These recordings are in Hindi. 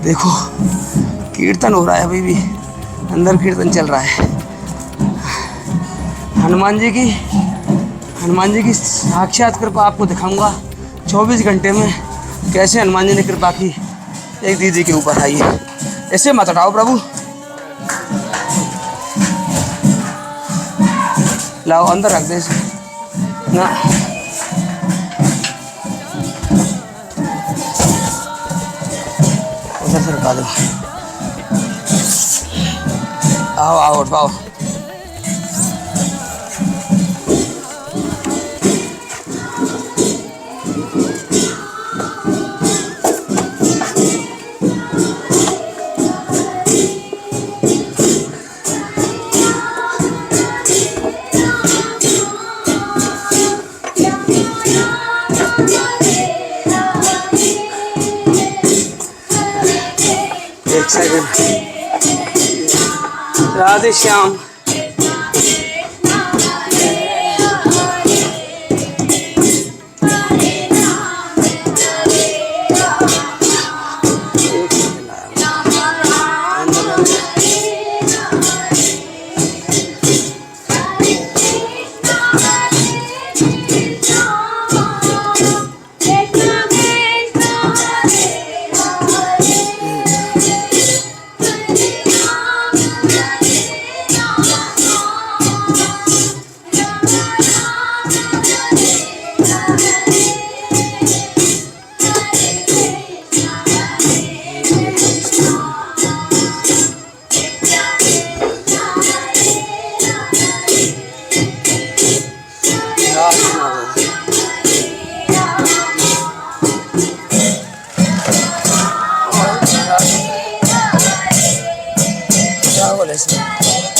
देखो कीर्तन हो रहा है, अभी भी अंदर कीर्तन चल रहा है। हनुमान जी की साक्षात कृपा आपको दिखाऊंगा 24 घंटे में कैसे हनुमान जी ने कृपा की एक दीदी के ऊपर। आइए, ऐसे मत हटाओ प्रभु, लाओ अंदर रख दे ना। उधर से रखा दो। आओ आओ उठाओ। एक सेकंड। राधे श्याम।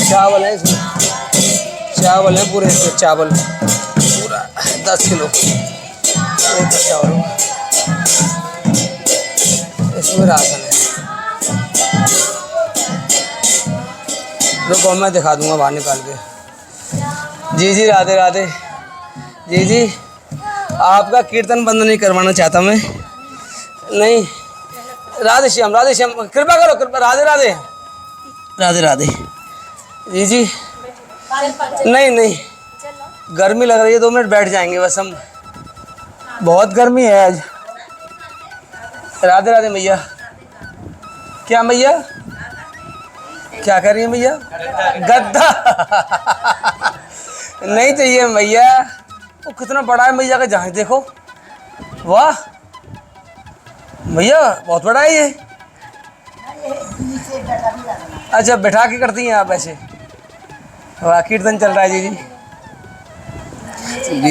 चावल है इसमें, चावल है पूरे चावल पूरा 10 किलो एक चावल इसमें राशन है। रुको मैं दिखा दूंगा बाहर निकाल के। जी राधे राधे। जी आपका कीर्तन बंद नहीं करवाना चाहता मैं, नहीं। राधे श्याम कृपा करो, कृपा। राधे राधे राधे राधे। जी नहीं गर्मी लग रही है, 2 मिनट बैठ जाएंगे बस हम, बहुत गर्मी है आज। राधे राधे मैया। क्या मैया क्या कर रही है मैया? गद्दा नहीं चाहिए मैया, वो कितना बड़ा है मैया का, जहाँ देखो। वाह मैया बहुत बड़ा है ये। अच्छा बैठा के करती हैं आप ऐसे? वाह कीर्तन चल रहा है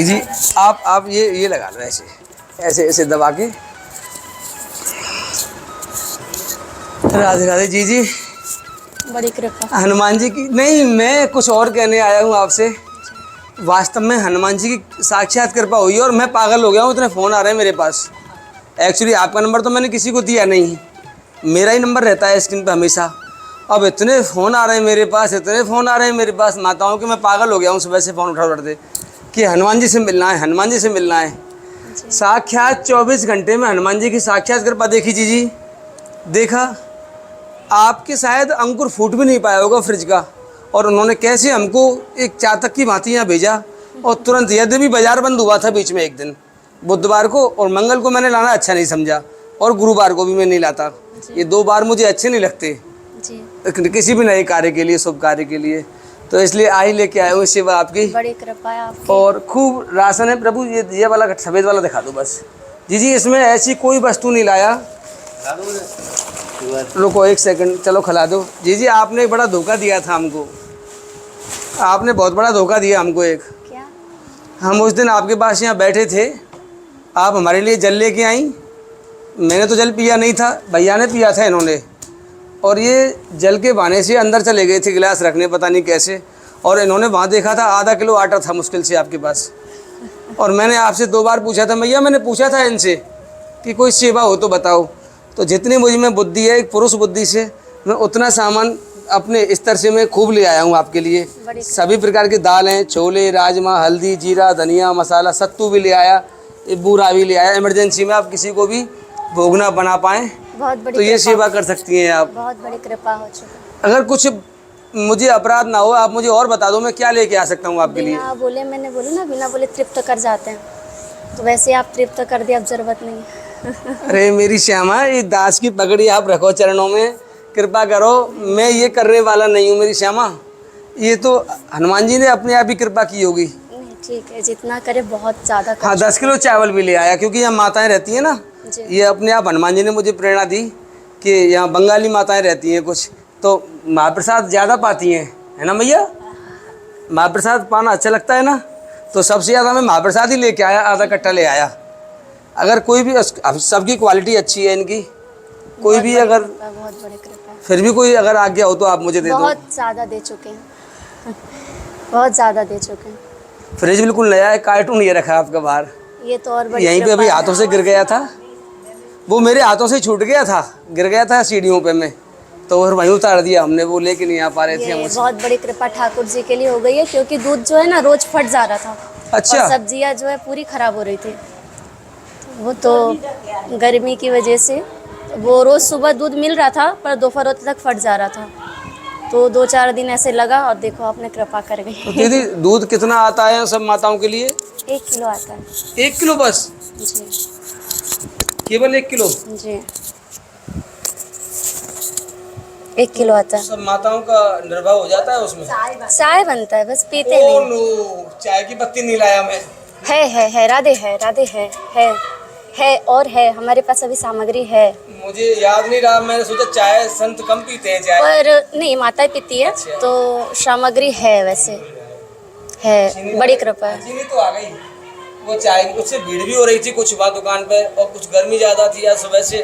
जी आप ये लगा लो ऐसे ऐसे दबा के। राधे राधे। जी बड़ी कृपा हनुमान जी की। नहीं मैं कुछ और कहने आया हूँ आपसे। वास्तव में हनुमान जी की साक्षात कृपा हुई और मैं पागल हो गया हूँ, इतने फ़ोन आ रहे हैं मेरे पास। एक्चुअली आपका नंबर तो मैंने किसी को दिया नहीं, मेरा ही नंबर रहता है स्क्रीन पे हमेशा। अब इतने फ़ोन आ रहे हैं मेरे पास, इतने फ़ोन आ रहे हैं मेरे पास माताओं कि मैं पागल हो गया हूँ सुबह से फ़ोन उठाते कि हनुमान जी से मिलना है, हनुमान जी से मिलना है। साक्षात 24 घंटे में हनुमान जी की साक्षात कृपा देखी जी। देखा आपके शायद अंकुर फूट भी नहीं पाया होगा फ्रिज का, और उन्होंने कैसे हमको एक चातक की भांति यहाँ भेजा। और तुरंत, यदि भी बाज़ार बंद हुआ था बीच में एक दिन, बुधवार को और मंगल को मैंने लाना अच्छा नहीं समझा, और गुरुवार को भी मैं नहीं लाता। ये 2 बार मुझे अच्छे नहीं लगते जी, किसी भी नए कार्य के लिए, शुभ कार्य के लिए, तो इसलिए आई लेके आए हूँ सेवा आपकी। बड़ी कृपा है आपकी। और खूब राशन है प्रभु। ये वाला सफ़ेद वाला दिखा दो बस। जी इसमें ऐसी कोई वस्तु नहीं लाया। रुको 1 सेकंड, चलो खिला दो। जी आपने एक बड़ा धोखा दिया था हमको, आपने बहुत बड़ा धोखा दिया हमको एक। क्या? हम उस दिन आपके पास यहाँ बैठे थे, आप हमारे लिए जल लेके आई। मैंने तो जल पिया नहीं था, भैया ने पिया था इन्होंने, और ये जल के बहाने से अंदर चले गए थे गिलास रखने, पता नहीं कैसे। और इन्होंने वहाँ देखा था आधा किलो आटा था मुश्किल से आपके पास। और मैंने आपसे 2 बार पूछा था भैया, मैंने पूछा था इनसे कि कोई सेवा हो तो बताओ। तो जितनी मुझ में बुद्धि है एक पुरुष बुद्धि से, मैं उतना सामान अपने स्तर से मैं खूब ले आया हूँ आपके लिए। सभी प्रकार की दालें, छोले, राजमा, हल्दी, जीरा, धनिया, मसाला, सत्तू भी ले आया, बूरा भी ले आया। इमरजेंसी में आप किसी को भी भोग ना बना पाएँ बहुत बड़ी तो ये कृपा। सेवा कर सकती हैं आप। बहुत बड़ी कृपा हो चुकी। अगर कुछ मुझे अपराध ना हो, आप मुझे और बता दो, मैं क्या लेके आ सकता हूँ आपके लिए। बिना बोले, मैंने बोला ना, बिना बोले तृप्त कर जाते हैं, तो वैसे आप तृप्त कर दिया, अब जरूरत नहीं है। अरे मेरी श्यामा, ये दास की पगड़ी आप रखो चरणों में, कृपा करो। मैं ये करने वाला नहीं हूँ मेरी श्यामा, ये तो हनुमान जी ने अपने आप ही कृपा की होगी। नहीं, ठीक है, जितना करे बहुत ज़्यादा कर। हाँ, 10 किलो चावल भी ले आया, क्योंकि यहाँ माताएं रहती हैं ना, जी। ये अपने आप हनुमान जी ने मुझे प्रेरणा दी कि यहाँ बंगाली माताएं रहती हैं कुछ, तो महाप्रसाद ज़्यादा पाती हैं, है ना भैया? महाप्रसाद पाना अच्छा लगता है ना, तो सबसे ज़्यादा मैं महाप्रसाद ही लेके आया, आधा कट्टा ले आया। अगर कोई भी, अब सबकी क्वालिटी अच्छी है इनकी, कोई भी अगर बहुत बड़ी कृपा है। फिर भी कोई अगर आज्ञा हो तो आप मुझे दे दो। बहुत ज़्यादा दे चुके हैं। बहुत ज़्यादा दे चुके हैं। फ्रिज बिल्कुल नया है, कार्टून ये रखा है आपका बाहर, ये तो और बड़ी यहीं पे कृपा अभी है। हाथों से गिर गया था, वो मेरे हाथों से छूट गया था, गिर गया था सीढ़ियों पे मैं, तो फिर वहीं उतार दिया हमने, वो लेके नहीं आ पा रहे थे हम ये उसे। बहुत बड़ी कृपा ठाकुर जी के लिए हो गई है, क्योंकि दूध जो है ना रोज फट जा रहा था। अच्छा। और सब्जियां जो है पूरी खराब हो रही थी, वो तो गर्मी की वजह से वो रोज सुबह दूध मिल रहा था, पर दोपहर होते तक फट जा रहा था, तो 2-4 दिन ऐसे लगा, और देखो आपने कृपा कर तो गई। दीदी, दूध कितना आता है सब माताओं के लिए? 1 किलो आता है। 1 किलो बस? जी केवल 1 किलो? जी, 1 किलो आता है। सब माताओं का निर्वाह हो जाता है उसमें? चाय बनता है, बस पीते ओ नहीं। नो, चाय की पत्ती नहीं लाया मैं। है, राधे है और है, हमारे पास अभी सामग्री है। मुझे याद नहीं रहा, मैंने सोचा चाय संत कम पीते हैं चाय। पर नहीं, माता पीती है, अच्छा। तो सामग्री है, वैसे है, बड़ी कृपा है। चीनी तो आ गई, वो चाय की उससे भीड़ भी हो रही थी कुछ वहाँ दुकान पे, और कुछ गर्मी ज़्यादा थी आज सुबह से,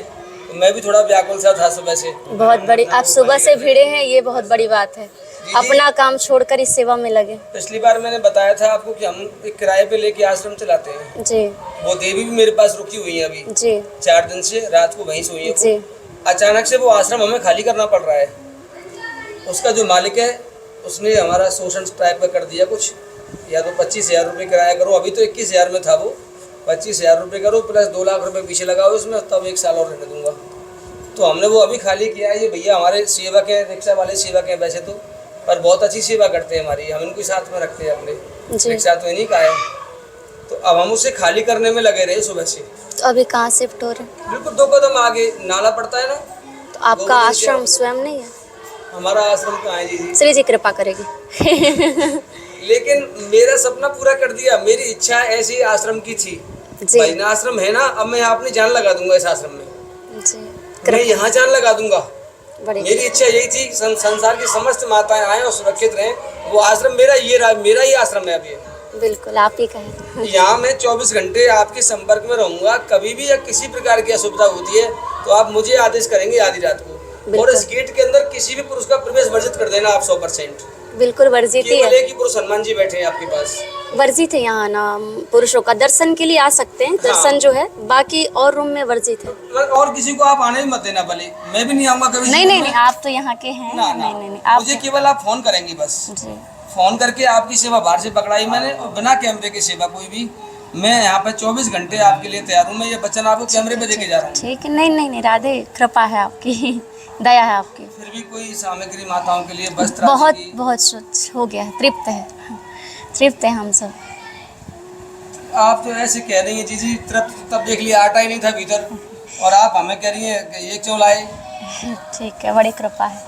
तो मैं भी थोड़ा व्याकुल सा था सुबह से। बहुत बड़ी, आप सुबह से भिड़े हैं, ये बहुत बड़ी बात है। अपना काम छोड़कर इस सेवा में लगे। पिछली बार मैंने बताया था आपको कि हम एक किराए पे लेके आश्रम चलाते हैं। जी वो देवी भी मेरे पास रुकी हुई है अभी जी 4 दिन से, रात को वहीं सोई है जी। वो। अचानक से वो आश्रम हमें खाली करना पड़ रहा है। उसका जो मालिक है उसने हमारा शोषण टाइप का कर दिया कुछ, या तो 25,000 रुपये किराया करो, अभी तो 21,000 में था वो, 25,000 रुपये करो प्लस 2 लाख रुपये पीछे लगाओ उसमें, तब 1 साल और रहने दूंगा। तो हमने वो अभी खाली किया है। ये भैया हमारे सेवक हैं, रिक्शा वाले सेवक हैं वैसे तो, पर बहुत अच्छी सेवा करते हैं हमारी, हम इनको साथ में रखते हैं अपने, रिक्शा तो इन्हीं का है। तो अब हम उसे खाली करने में लगे रहे सुबह से। तो अभी कहाँ शिफ्ट हो रहे हैं? बिल्कुल 2 कदम आगे नाला पड़ता है ना। तो आपका आश्रम स्वयं नहीं है? हमारा आश्रम कहाँ है जी? श्री जी कृपा करेगी। लेकिन मेरा सपना पूरा कर दिया, मेरी इच्छा ऐसी आश्रम की थी। भजन आश्रम है ना, अब मैं यहाँ अपनी जान लगा दूंगा इस आश्रम में जी, मैं यहाँ जान लगा दूंगा। बड़ी मेरी इच्छा यही थी संसार की समस्त माताएं आए और सुरक्षित रहें। वो आश्रम मेरा ही आश्रम है अभी। बिल्कुल आप ही कहें। यहाँ मैं 24 घंटे आपके संपर्क में रहूंगा, कभी भी या किसी प्रकार की असुविधा होती है तो आप मुझे आदेश करेंगे आधी रात को, और इस गेट के अंदर किसी भी पुरुष का प्रवेश वर्जित कर देना आप 100%। बिल्कुल वर्जित ही केवल है। एक ही पुरुष हनुमान जी बैठे हैं आपके पास। वर्जित है यहाँ ना, पुरुषों का दर्शन के लिए आ सकते हैं, दर्शन जो है, बाकी और रूम में वर्जित है। और किसी को आप आने भी मत देना, भले मैं भी नहीं आऊंगा कभी। नहीं, आप तो यहाँ के हैं। ना, नहीं, आप मुझे केवल आप फोन करेंगे बस। जी, फोन करके आपकी सेवा बाहर से पकड़ाई मैंने, और बिना कैमरे की सेवा कोई भी, मैं यहाँ पे 24 घंटे आपके लिए तैयार हूँ। मैं ये वचन आपको कैमरे पे देके जा रहा हूँ। ठीक है। नहीं, राधे कृपा है आपकी, दया है आपकी। फिर भी कोई सामग्री माताओं के लिए वस्त्र बहुत हो गया है, तृप्त है हम सब। आप तो ऐसे कह रही हैं जी तृप्त, तब देख लिया आटा ही नहीं था भीतर, और आप हमें कह रही हैं कि ये क्यों लाए? ठीक है, बड़ी कृपा है,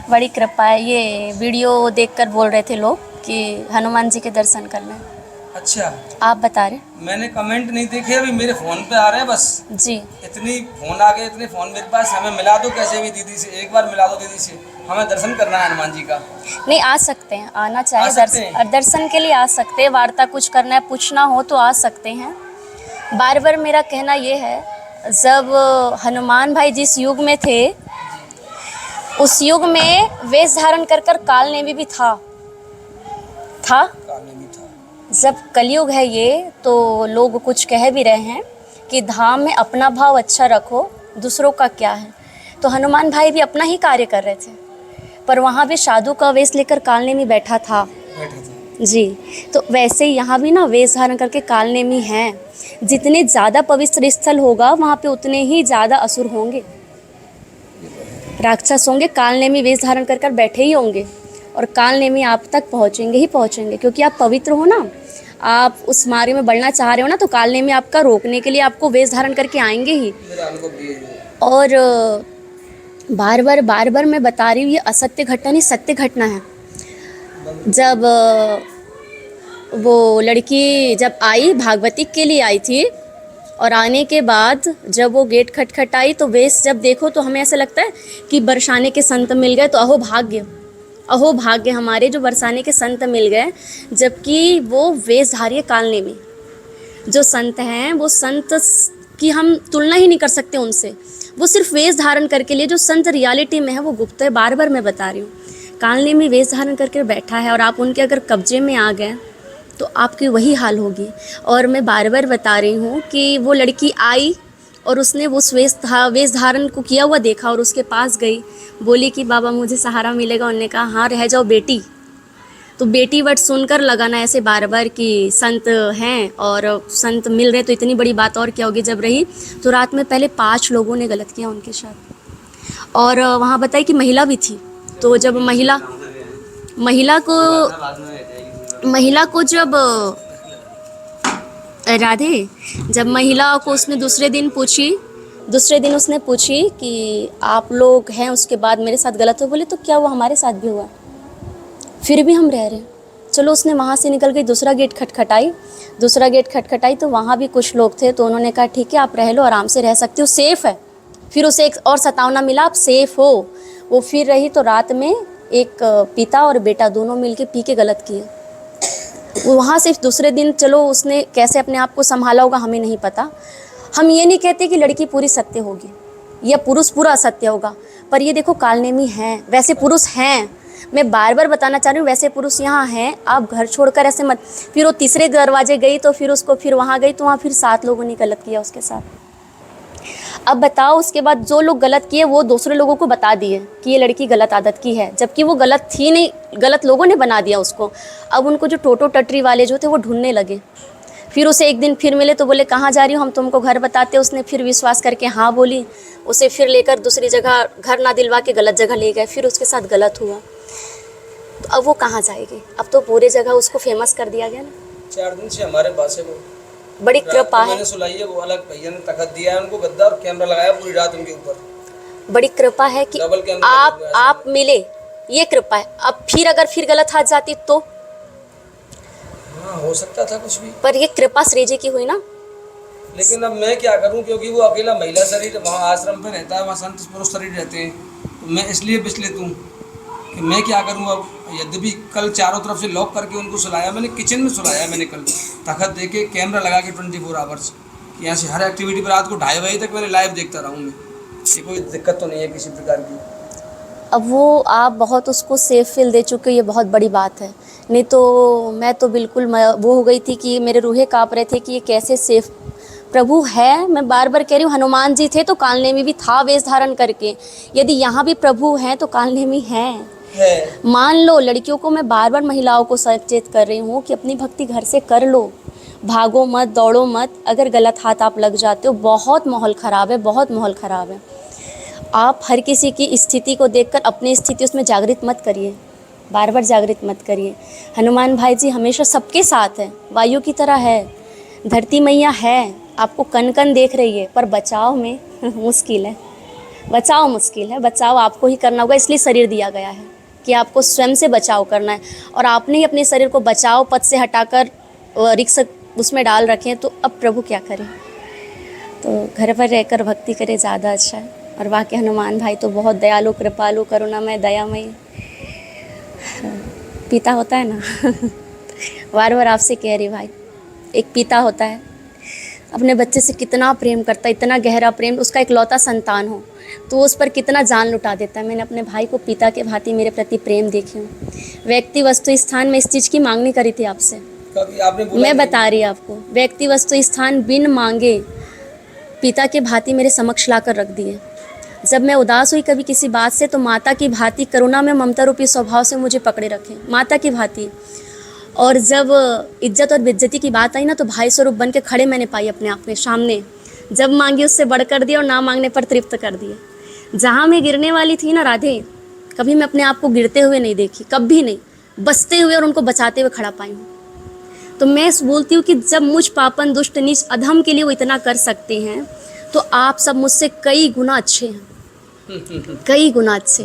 बड़ी कृपा है। ये वीडियो देखकर बोल रहे थे लोग कि हनुमान जी के दर्शन करना। अच्छा, आप बता रहे? मैंने कमेंट नहीं देखे, अभी मेरे फोन पे आ रहे हैं बस जी। इतनी फोन आ गए, इतने फोन मेरे पास। हमें मिला दो कैसे भी दीदी से, एक बार मिला दो दीदी से, हमें दर्शन करना है हनुमान जी का। नहीं, आ सकते हैं, आना चाहे दर्शन, और दर्शन के लिए आ सकते हैं। वार्ता कुछ करना है, पूछना हो तो आ सकते हैं। बार बार मेरा कहना ये है, जब हनुमान भाई जिस युग में थे, उस युग में वेश धारण कर काल नेमी भी था। जब कलयुग है ये, तो लोग कुछ कह भी रहे हैं कि धाम में अपना भाव अच्छा रखो, दूसरों का क्या है। तो हनुमान भाई भी अपना ही कार्य कर रहे थे, पर वहाँ भी साधु का वेश लेकर कालनेमी बैठा था। जी। तो वैसे ही यहाँ भी ना वेश धारण करके कालनेमी हैं। जितने ज़्यादा पवित्र स्थल होगा वहाँ पे उतने ही ज़्यादा असुर होंगे, राक्षस होंगे। कालनेमी वेश धारण कर कर बैठे ही होंगे और कालनेमी आप तक पहुँचेंगे ही पहुँचेंगे, क्योंकि आप पवित्र हो ना, आप उस मार्ग में बढ़ना चाह रहे हो ना, तो कालनेमी आपका रोकने के लिए आपको वेश धारण करके आएंगे ही। और बार बार मैं बता रही हूँ, ये असत्य घटना नहीं, सत्य घटना है। जब वो लड़की जब आई, भागवती के लिए आई थी, और आने के बाद जब वो गेट खटखटाई तो वेश जब देखो तो हमें ऐसा लगता है कि बरसाने के संत मिल गए, तो अहो भाग्य हमारे जो बरसाने के संत मिल गए। जबकि वो वेशधारी कालनेमी जो संत हैं, वो संत की हम तुलना ही नहीं कर सकते उनसे। वो सिर्फ वेश धारण करके लिए, जो संत रियलिटी में है वो गुप्त है। बार बार मैं बता रही हूँ, कालनेमी वेश धारण करके बैठा है और आप उनके अगर कब्जे में आ गए तो आपकी वही हाल होगी। और मैं बार बार बता रही हूँ कि वो लड़की आई और उसने उस वेश धारण को किया हुआ देखा और उसके पास गई, बोली कि बाबा मुझे सहारा मिलेगा। उन्होंने कहा हाँ रह जाओ बेटी। तो बेटी वर्ड सुनकर लगाना ऐसे बार बार कि संत हैं और संत मिल रहे, तो इतनी बड़ी बात और क्या होगी। जब रही तो रात में पहले 5 लोगों ने गलत किया उनके साथ, और वहाँ बताई कि महिला भी थी। तो जब महिला को जब राधे, जब महिला को उसने दूसरे दिन उसने पूछी कि आप लोग हैं, उसके बाद मेरे साथ गलत हो, बोले तो क्या वो हमारे साथ भी हुआ, फिर भी हम रह रहे हैं। चलो उसने वहाँ से निकल गई, दूसरा गेट खटखटाई तो वहाँ भी कुछ लोग थे, तो उन्होंने कहा ठीक है आप रह लो, आराम से रह सकते हो, सेफ़ है। फिर उसे एक और सतावना मिला, आप सेफ़ हो। वो फिर रही तो रात में एक पिता और बेटा दोनों मिलके पी के गलत किए। वहाँ से दूसरे दिन चलो उसने कैसे अपने आप को संभाला होगा हमें नहीं पता। हम ये नहीं कहते कि लड़की पूरी सत्य होगी या पुरुष पूरा असत्य होगा, पर ये देखो कालनेमी हैं, वैसे पुरुष हैं। मैं बार बार बताना चाह रही हूँ, वैसे पुरुष यहाँ हैं। आप घर छोड़कर ऐसे मत। फिर वो तीसरे दरवाजे गई तो फिर उसको फिर वहाँ गई तो वहाँ फिर 7 लोगों ने गलत किया उसके साथ। अब बताओ, उसके बाद जो लोग गलत किए वो दूसरे लोगों को बता दिए कि ये लड़की गलत आदत की है, जबकि वो गलत थी नहीं, गलत लोगों ने बना दिया उसको। अब उनको जो टोटो टटरी वाले जो थे वो ढूंढने लगे। फिर उसे एक दिन फिर मिले तो बोले कहाँ जा रही हो, हम तुमको घर बताते। उसने फिर विश्वास करके हाँ बोली। उसे फिर लेकर दूसरी जगह घर ना दिलवा के गलत जगह ले गए, फिर उसके साथ गलत हुआ। तो अब वो कहाँ जाएगी? अब तो पूरे जगह उसको फेमस कर दिया गया ना। 4 दिन से हमारे पास है वो। बड़ी कृपा है, मैंने सुलाई है, वो अलग भैया ने तखत दिया है उनको, गद्दा और कैमरा लगाया पूरी रात उनके ऊपर। बड़ी कृपा है कि आप मिले, ये कृपा है। अब फिर अगर फिर गलत हाथ जाती तो हाँ हो सकता था कुछ भी, पर ये कृपा श्री जी की हुई ना। लेकिन अब मैं क्या करूं, क्योंकि वो अकेला महिला शरीर वहाँ आश्रम पे रहता है, वहाँ संत पुरुष शरीर रहते हैं, तो मैं इसलिए विचलित हूँ कि मैं क्या करूँ। अब यद्यपि कल चारों तरफ से लॉक करके उनको सुलाया मैंने, किचन में सुलाया मैंने कल, तखत दे के कैमरा लगा के 24 आवर्स, यहाँ से हर एक्टिविटी पर रात को 2:30 बजे तक मैंने लाइव देखता रहा हूँ मैं। ये कोई दिक्कत तो नहीं है किसी प्रकार की। अब वो आप बहुत उसको सेफ फील दे चुके, ये बहुत बड़ी बात है। नहीं तो मैं तो बिल्कुल वो हो गई थी कि मेरे रूहे काँप रहे थे कि ये कैसे सेफ प्रभु है। मैं बार बार कह रही हूँ, हनुमान जी थे तो कालनेमी भी था वेश धारण करके। यदि यहाँ भी प्रभु हैं तो कालनेमी हैं। मान लो, लड़कियों को मैं बार बार महिलाओं को सचेत कर रही हूँ कि अपनी भक्ति घर से कर लो, भागो मत, दौड़ो मत। अगर गलत हाथ आप लग जाते हो, बहुत माहौल ख़राब है, बहुत माहौल ख़राब है। आप हर किसी की स्थिति को देखकर अपनी स्थिति उसमें जागृत मत करिए, बार बार जागृत मत करिए। हनुमान भाई जी हमेशा सबके साथ है, वायु की तरह है, धरती मैया है, आपको कन कन देख रही है, पर बचाव में मुश्किल है। बचाव आपको ही करना होगा, इसलिए शरीर दिया गया है कि आपको स्वयं से बचाव करना है। और आपने ही अपने शरीर को बचाव पथ से हटाकर रिक्स उसमें डाल रखे हैं, तो अब प्रभु क्या करें। तो घर पर रहकर भक्ति करें, ज़्यादा अच्छा है। और वाकई हनुमान भाई तो बहुत दयालु, कृपालु, करुणामय, दयामय पिता होता है ना। बार बार आपसे कह रही भाई, एक पिता होता है, अपने बच्चे से कितना प्रेम करता है, इतना गहरा प्रेम। उसका इकलौता संतान हो तो उस पर कितना जान लुटा देता है। मैंने अपने भाई को पिता के भांति मेरे प्रति प्रेम देखी हूँ। व्यक्ति वस्तु स्थान में इस चीज़ की मांग नहीं करी थी आपसे, मैं बता रही आपको। व्यक्ति वस्तु स्थान बिन मांगे पिता के भांति मेरे समक्ष ला कर रख दिए। जब मैं उदास हुई कभी किसी बात से, तो माता की भांति करुणा में ममता रूपी स्वभाव से मुझे पकड़े रखे, माता की भांति। और जब इज्जत और बेइज्जती की बात आई ना, तो भाई स्वरूप बन के खड़े मैंने पाई अपने आप में सामने। जब मांगी उससे बढ़कर दिया और ना मांगने पर तृप्त कर दिया। जहाँ मैं गिरने वाली थी ना राधे, कभी मैं अपने आप को गिरते हुए नहीं देखी, कभी नहीं, बचते हुए और उनको बचाते हुए खड़ा पाई हूँ। तो मैं बोलती हूँ कि जब मुझ पापन दुष्ट नीच अधम के लिए वो इतना कर सकते हैं, तो आप सब मुझसे कई गुना अच्छे हैं, कई गुना अच्छे।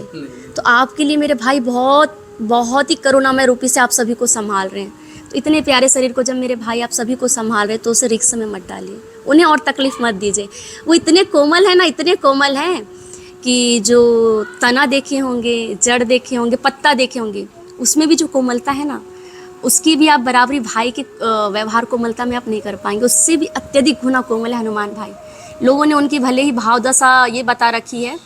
तो आपके लिए मेरे भाई बहुत बहुत ही करुणामय रूपी से आप सभी को संभाल रहे हैं। तो इतने प्यारे शरीर को जब मेरे भाई आप सभी को संभाल रहे हैं, तो उसे रिक्स में मत डालिए, उन्हें और तकलीफ मत दीजिए। वो इतने कोमल हैं ना, इतने कोमल हैं कि जो तना देखे होंगे, जड़ देखे होंगे, पत्ता देखे होंगे, उसमें भी जो कोमलता है ना, उसकी भी आप बराबरी भाई के व्यवहार कोमलता में आप नहीं कर पाएंगे। उससे भी अत्यधिक गुना कोमल है हनुमान भाई। लोगों ने उनकी भले ही भावदशा ये बता रखी है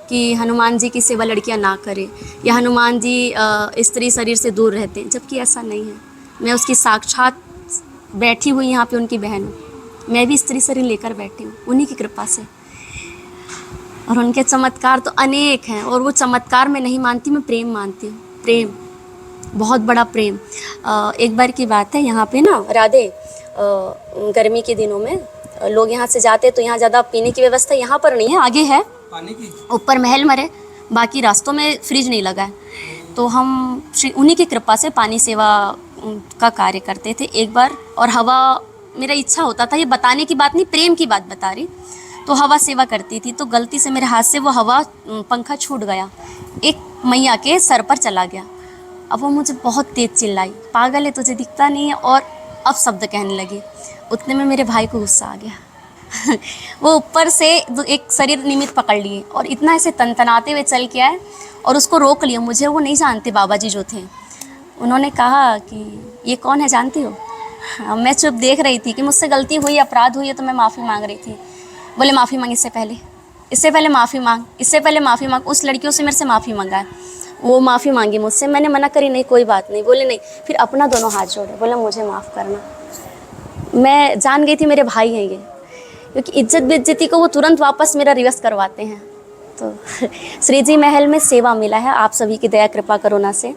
कि हनुमान जी की सेवा लड़कियां ना करें, या हनुमान जी स्त्री शरीर से दूर रहते हैं, जबकि ऐसा नहीं है। मैं उसकी साक्षात बैठी हुई यहाँ पे उनकी बहन हूँ। मैं भी स्त्री शरीर लेकर बैठी हूँ उन्हीं की कृपा से। और उनके चमत्कार तो अनेक हैं, और वो चमत्कार मैं नहीं मानती, मैं प्रेम मानती हूँ। प्रेम, बहुत बड़ा प्रेम। एक बार की बात है, यहाँ पे ना राधे, गर्मी के दिनों में लोग यहाँ से जाते, तो यहाँ ज़्यादा पीने की व्यवस्था यहाँ पर नहीं है, आगे है पानी की, ऊपर महल मरे, बाकी रास्तों में फ्रिज नहीं लगा है। तो हम उन्हीं की कृपा से पानी सेवा का कार्य करते थे एक बार। और हवा, मेरा इच्छा होता था, ये बताने की बात नहीं, प्रेम की बात बता रही, तो हवा सेवा करती थी। तो गलती से मेरे हाथ से वो हवा पंखा छूट गया, एक मैया के सर पर चला गया। अब वो मुझे बहुत तेज़ चिल्लाई, पागल है, तुझे दिखता नहीं है, और अब शब्द कहने लगी। उतने में मेरे भाई को गुस्सा आ गया। वो ऊपर से एक शरीर निमित्त पकड़ लिए और इतना ऐसे तनतनाते हुए चल के आए और उसको रोक लिया। मुझे वो नहीं जानते, बाबा जी जो थे। उन्होंने कहा कि ये कौन है, जानती हो? मैं चुप देख रही थी कि मुझसे गलती हुई, अपराध हुई है, तो मैं माफ़ी मांग रही थी। बोले माफ़ी मांग, इससे पहले माफ़ी मांग, इससे पहले माफ़ी मांग। उस लड़कियों से मेरे से माफ़ी मंगाए, वो माफ़ी मांगी मुझसे, मैंने मना करी, नहीं कोई बात नहीं। बोले नहीं, फिर अपना दोनों हाथ जोड़े, बोले मुझे माफ़ करना। मैं जान गई थी मेरे भाई हैं ये, क्योंकि इज्जत बेइज्जती को वो तुरंत वापस मेरा रिवर्स करवाते हैं। तो श्री जी महल में सेवा मिला है आप सभी की दया कृपा करुणा से।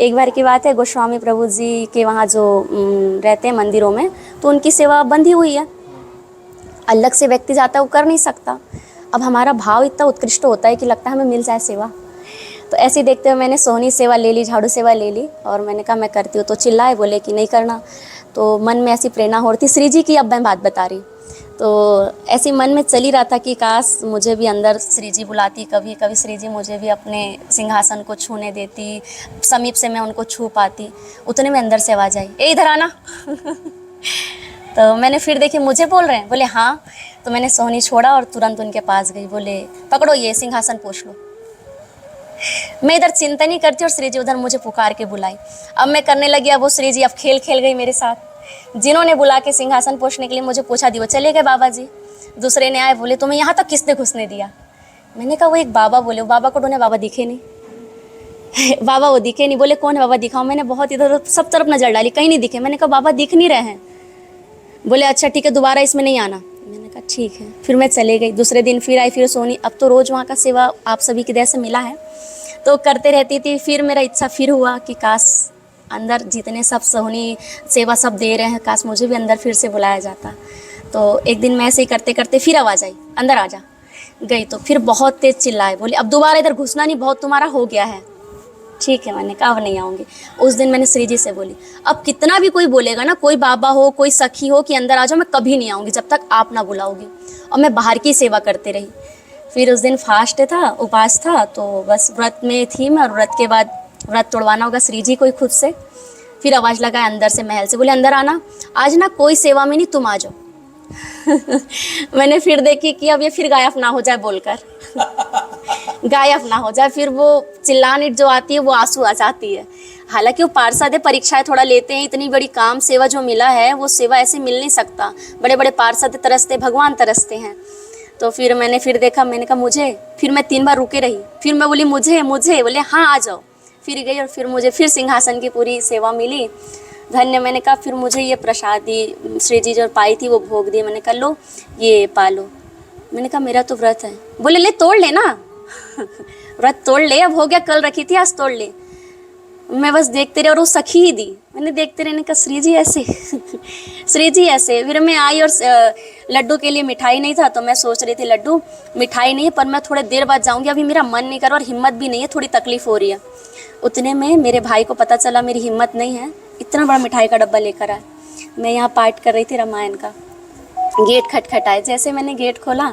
एक बार की बात है, गोस्वामी प्रभु जी के वहाँ जो रहते हैं मंदिरों में, तो उनकी सेवा बंधी हुई है। अलग से व्यक्ति जाता है, वो कर नहीं सकता। अब हमारा भाव इतना उत्कृष्ट होता है कि लगता है हमें मिल जाए सेवा। तो ऐसे ही देखते हुए मैंने सोहनी सेवा ले ली, झाड़ू सेवा ले ली, और मैंने कहा मैं करती हूँ। तो चिल्लाए, बोले कि नहीं करना। तो मन में ऐसी प्रेरणा हो रही थी, श्री जी की अब मैं बात बता रही। तो ऐसे मन में चल ही रहा था कि काश मुझे भी अंदर श्री जी बुलाती, कभी कभी श्री जी मुझे भी अपने सिंहासन को छूने देती, समीप से मैं उनको छू पाती। उतने में अंदर से आवाज़ आई, ए इधर आना। तो मैंने फिर देखे मुझे बोल रहे हैं, बोले हाँ। तो मैंने सोहनी छोड़ा और तुरंत उनके पास गई, बोले पकड़ो ये सिंहासन पोंछ लो। मैं इधर चिंता नहीं करती और श्री जी उधर मुझे पुकार के बुलाई। अब मैं करने लगी, अब वो श्री जी अब खेल खेल गई मेरे साथ। जिन्होंने बुला के सिंहासन पोंछने के लिए मुझे पूछा दी, वो चले गए बाबा जी। दूसरे ने आए, बोले तुम्हें यहाँ तक किसने घुसने दिया? मैंने कहा वो एक बाबा बोले। वो बाबा को ढूंढे, बाबा दिखे नहीं। बाबा वो दिखे नहीं। बोले कौन है बाबा, दिखाओ। मैंने बहुत इधर सब तरफ नजर डाली, कहीं नहीं दिखे। मैंने कहा बाबा दिख नहीं रहे हैं। बोले अच्छा ठीक है, दोबारा इसमें नहीं आना। मैंने कहा ठीक है। फिर मैं चले गई। दूसरे दिन फिर आई, फिर सोनी। अब तो रोज़ वहाँ का सेवा आप सभी की दया से मिला है, तो करते रहती थी। फिर मेरा इच्छा फिर हुआ कि काश अंदर जितने सब सोहनी सेवा सब दे रहे हैं, काश मुझे भी अंदर फिर से बुलाया जाता। तो एक दिन मैं ऐसे ही करते करते फिर आवाज़ आई, अंदर आ जा। गई तो फिर बहुत तेज़ चिल्लाए, बोले अब दोबारा इधर घुसना नहीं, बहुत तुम्हारा हो गया है। ठीक है, मैंने कहा अब नहीं आऊँगी। उस दिन मैंने श्री जी से बोली, अब कितना भी कोई बोलेगा ना, कोई बाबा हो, कोई सखी हो कि अंदर आ जाओ, मैं कभी नहीं आऊँगी जब तक आप ना बुलाओगे। और मैं बाहर की सेवा करते रही। फिर उस दिन फास्ट था, उपवास था, तो बस व्रत में थी मैं। और व्रत के बाद व्रत तोड़वाना होगा श्री जी को ही खुद से। फिर आवाज़ लगाया अंदर से, महल से, बोले अंदर आना, आज ना कोई सेवा में नहीं, तुम आ जाओ। मैंने फिर देखी कि अब ये फिर गायब ना हो जाए बोलकर। गायब ना हो जाए, फिर वो चिल्लाने जो आती है वो आंसू आ जाती है। हालांकि वो पार्षद परीक्षाएं थोड़ा लेते हैं, इतनी बड़ी काम सेवा जो मिला है वो सेवा ऐसे मिल नहीं सकता। बड़े बड़े पार्षद तरसते, भगवान तरसते हैं। तो फिर मैंने फिर देखा, मैंने कहा मुझे, फिर मैं 3 बार रुके रही। फिर मैं बोली मुझे, बोले हाँ आ जाओ। फिर गई और फिर मुझे फिर सिंहासन की पूरी सेवा मिली। धन्य। मैंने कहा फिर मुझे ये प्रसादी श्री जी जो पाई थी वो भोग दिए। मैंने कहा लो ये पालो। मैंने कहा मेरा तो व्रत है। बोले ले तोड़ ले ना। व्रत तोड़ ले, अब हो गया, कल रखी थी आज तोड़ ले। मैं बस देखते रहे और वो सखी ही दी। मैंने देखते रहने का श्री जी ऐसे श्री जी ऐसे। फिर मैं आई और लड्डू के लिए मिठाई नहीं था, तो मैं सोच रही थी लड्डू मिठाई नहीं है पर मैं थोड़ी देर बाद जाऊंगी, अभी मेरा मन नहीं कर रहा और हिम्मत भी नहीं है, थोड़ी तकलीफ हो रही है। उतने में मेरे भाई को पता चला मेरी हिम्मत नहीं है, इतना बड़ा मिठाई का डब्बा लेकर आया। मैं यहाँ पाठ कर रही थी रामायण का, गेट खटखटाए, जैसे मैंने गेट खोला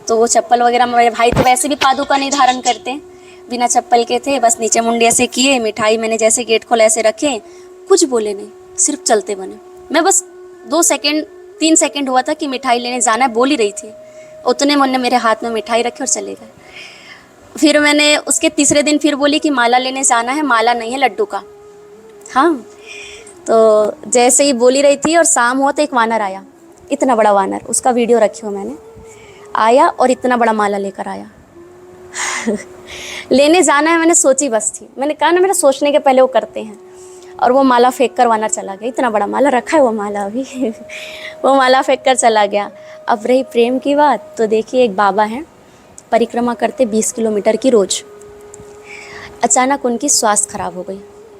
तो वो चप्पल वगैरह, मेरे भाई तो वैसे भी पादुका नहीं धारण करते, बिना चप्पल के थे, बस नीचे मुंडी ऐसे किए, मिठाई मैंने जैसे गेट खोला ऐसे रखे, कुछ बोले नहीं, सिर्फ चलते बने। मैं बस 3 सेकंड हुआ था कि मिठाई लेने जाना है, बोल ही रही थी, उतने में मेरे हाथ में मिठाई रखे और चले गए। फिर मैंने उसके तीसरे दिन फिर बोली कि माला लेने जाना है, माला नहीं है लड्डू का। हाँ, तो जैसे ही बोली रही थी और शाम हुआ तो एक वानर आया, इतना बड़ा वानर, उसका वीडियो रखी हो मैंने, आया और इतना बड़ा माला लेकर आया। लेने जाना है मैंने सोची बस थी, मैंने कहा ना मेरा सोचने के पहले वो करते हैं, और वो माला फेंक कर वानर चला गया। इतना बड़ा माला रखा है वो माला अभी वो माला फेंक कर चला गया। अब रही प्रेम की बात, तो देखिए एक बाबा हैं, परिक्रमा करते 20 किलोमीटर की रोज़। अचानक उनकी स्वास्थ्य खराब हो गई,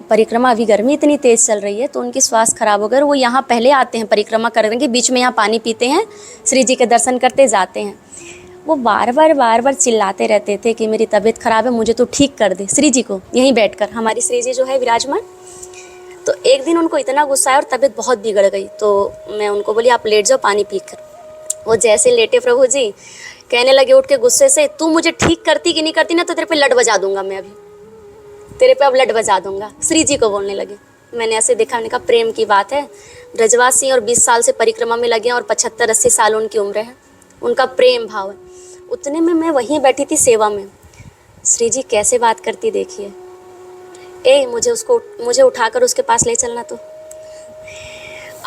परिक्रमा अभी गर्मी इतनी तेज़ चल रही है तो उनकी स्वास्थ्य खराब हो गई। वो यहाँ पहले आते हैं परिक्रमा करने के, बीच में यहाँ पानी पीते हैं, श्री जी के दर्शन करते जाते हैं। वो बार बार चिल्लाते रहते थे कि मेरी तबीयत ख़राब है, मुझे तो ठीक कर दे, श्री जी को यहीं बैठकर, हमारी श्री जी जो है विराजमान। तो एक दिन उनको इतना गुस्सा आया और तबीयत बहुत बिगड़ गई, तो मैं उनको बोली आप लेट जाओ पानी पी कर। वो जैसे लेटे प्रभु जी कहने लगे उठ के गुस्से से, तू मुझे ठीक करती कि नहीं करती ना तो तेरे पे लट बजा दूंगा, मैं अभी तेरे पे अब लट बजा दूंगा, श्री जी को बोलने लगे। मैंने ऐसे देखा, मैंने कहा प्रेम की बात है, ब्रजवासी और 20 साल से परिक्रमा में लगे हैं और 75-80 साल उनकी उम्र है, उनका प्रेम भाव है। उतने में मैं वहीं बैठी थी सेवा में, श्री जी कैसे बात करती देखिए, मुझे उठाकर उसके पास ले चलना। तो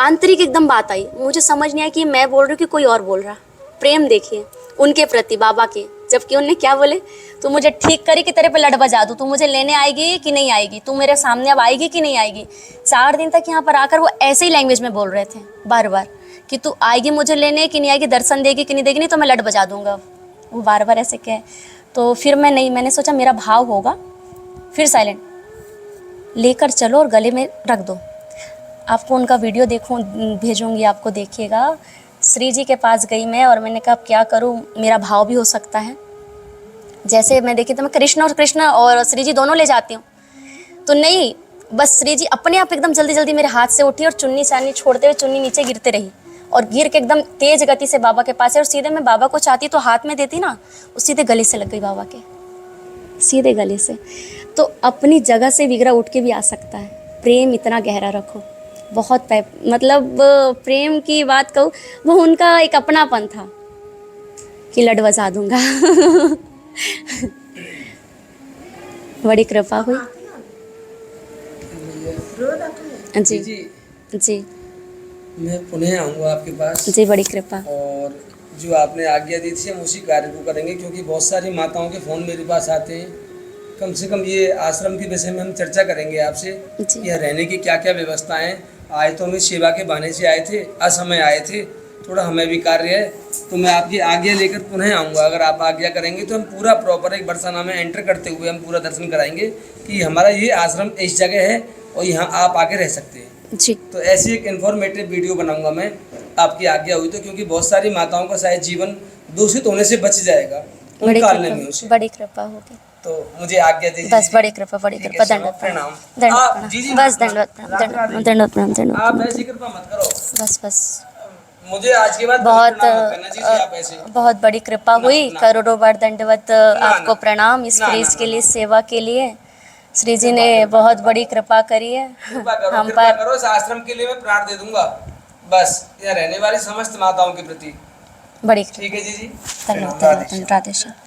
आंतरिक एकदम बात आई, मुझे समझ नहीं आया कि मैं बोल रही हूँ कि कोई और बोल रहा। प्रेम देखिए उनके प्रति बाबा के, जबकि उन्होंने क्या बोले, तू मुझे ठीक करी कि तेरे पे लड़ बजा दूँ, तू मुझे लेने आएगी कि नहीं आएगी, तू मेरे सामने अब आएगी कि नहीं आएगी। 4 दिन तक यहाँ पर आकर वो ऐसे ही लैंग्वेज में बोल रहे थे बार बार कि तू आएगी मुझे लेने कि नहीं आएगी, दर्शन देगी कि नहीं देगी, नहीं तो मैं लड़ बजा दूंगा। वो बार बार ऐसे कहे। तो फिर मैंने सोचा मेरा भाव होगा, फिर साइलेंट, लेकर चलो और गले में रख दो। आपको उनका वीडियो भेजूंगी, आपको देखिएगा। श्री जी के पास गई मैं और मैंने कहा क्या करूं, मेरा भाव भी हो सकता है। जैसे मैं देखी तो मैं कृष्ण और श्री जी दोनों ले जाती हूँ, तो नहीं, बस श्री जी अपने आप एकदम जल्दी जल्दी मेरे हाथ से उठी और चुन्नी चानी छोड़ते हुए चुन्नी नीचे गिरते रही और गिर के एकदम तेज गति से बाबा के पास है। और सीधे मैं बाबा को चाहती तो हाथ में देती ना, वो सीधे गले से लग गई बाबा के, सीधे गले से। तो अपनी जगह से विग्रह उठ के भी आ सकता है। प्रेम इतना गहरा रखो, बहुत मतलब प्रेम की बात कहूँ, वो उनका एक अपनापन था कि लड़ बजा दूंगा। बड़ी कृपा हुई जी जी। मैं पुनः आऊँगा आपके पास जी, बड़ी कृपा। और जो आपने आज्ञा दी थी हम उसी कार्य को करेंगे, क्योंकि बहुत सारी माताओं के फ़ोन मेरे पास आते हैं। कम से कम ये आश्रम के विषय में हम चर्चा करेंगे आपसे कि यहाँ रहने की क्या क्या व्यवस्थाएं। आए तो हम सेवा के बहाने से आए थे, असमय आए थे, थोड़ा हमें भी कार्य है, तो मैं आपकी आज्ञा लेकर पुनः आऊँगा। अगर आप आज्ञा करेंगे तो हम पूरा प्रॉपर एक बरसाना में एंटर करते हुए हम पूरा दर्शन कराएंगे कि हमारा ये आश्रम इस जगह है और यहाँ आप आके रह सकते हैं जी। तो ऐसी एक इन्फॉर्मेटिव वीडियो बनाऊंगा मैं, आपकी आज्ञा हुई तो, क्योंकि बहुत सारी माताओं का शायद जीवन दूषित होने से बच जाएगा उन कालने में उसे। बड़ी कृपा होगी तो मुझे आज्ञा दीजिए। बस बड़ी कृपा, दंडवत प्रणाम, बस दंडवत प्रणाम। आप ऐसी कृपा मत करो, बस मुझे आज के बाद बहुत बड़ी कृपा हुई। करोड़ों बार दंडवत आपको प्रणाम इस फ्रीज के लिए, सेवा के लिए। श्री जी ने बहुत बड़ी कृपा करी है हम पर। इस आश्रम के लिए मैं प्राण दे दूंगा, बस यहाँ रहने वाली समस्त माताओं के प्रति। बड़ी ठीक है जी। धन्यवाद। राधे श्याम।